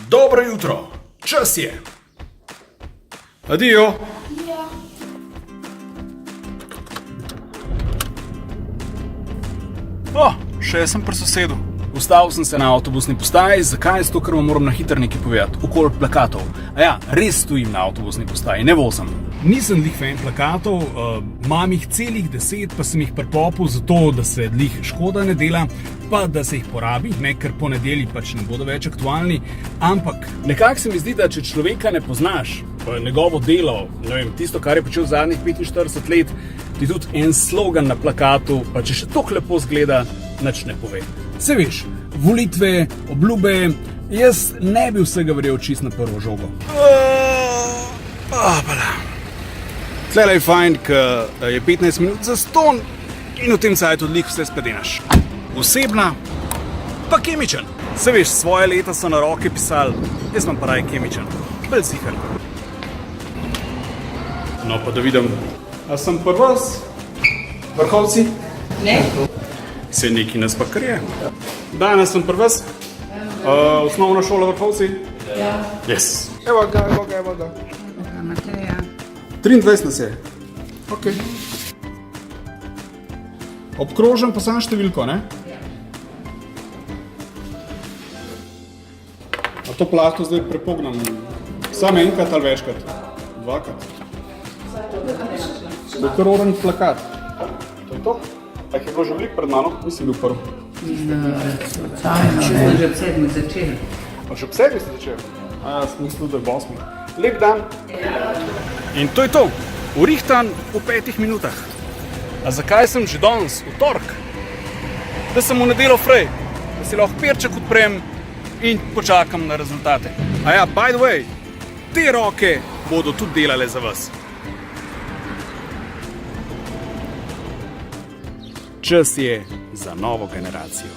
Dobro jutro, čas je. Adijo. Še sem pri sosedu. Ustavil sem se na avtobusni postaji, zakaj? Zato, ker vam moram na hitro nekaj povedati, okoli plakatov. A ja, res stojim na avtobusni postaji, ne vozim. Nisem glih fan plakatov, imam jih celih 10, pa sem jih prepopil zato, da se glih škoda ne dela, pa da se jih porabi, ne, ker po nedelji pač ne bodo več aktualni. Ampak nekako se mi zdi, da če človeka ne poznaš, pa njegovo delo, ne vem, tisto, kar je počel zadnjih 45 let, ti tudi en slogan na plakatu, pa če še toliko lepo zgleda, nič ne pove. Se veš, volitve, obljube, jaz ne bi vsega verjel čist na prvo žogo. Tlele je fajn, ker je 15 minut za ston in v tem cajtu odlih vse spedenaš. Osebna, pa kemičen. Se veš, svoje leta so na roke pisali, jaz imam pa raje kemičen, bolj ziher. No pa da vidim, a sem pri vas, vrhovci? Ne. Se neki nas pa kar je. Danes sem pri vas, osnovna šola vrhovci? Ja. Yes. Evo ga. Mateja. 23 nas je. Ok. Obkrožen pa sam številko, ne? Ja. A to plahto zdaj prepognam? Sam enkrat ali večkrat? Dvakrat? To je kar oranž plakat. To je to? A jih je bilo že veliko pred mano? Nisem bil prv. Slučajno, že ob 7 začeli. A že ob 7 ste začeli? A jaz mislim, da je ob 8. Lep dan. In to je to. Urihtan v 5 minutah. A zakaj sem že danes, v torek? Da sem v nedeljo frej, da si lahko perček odprem in počakam na rezultate. A ja, by the way, te roke bodo tudi delale za vas. Čas je za novo generacijo.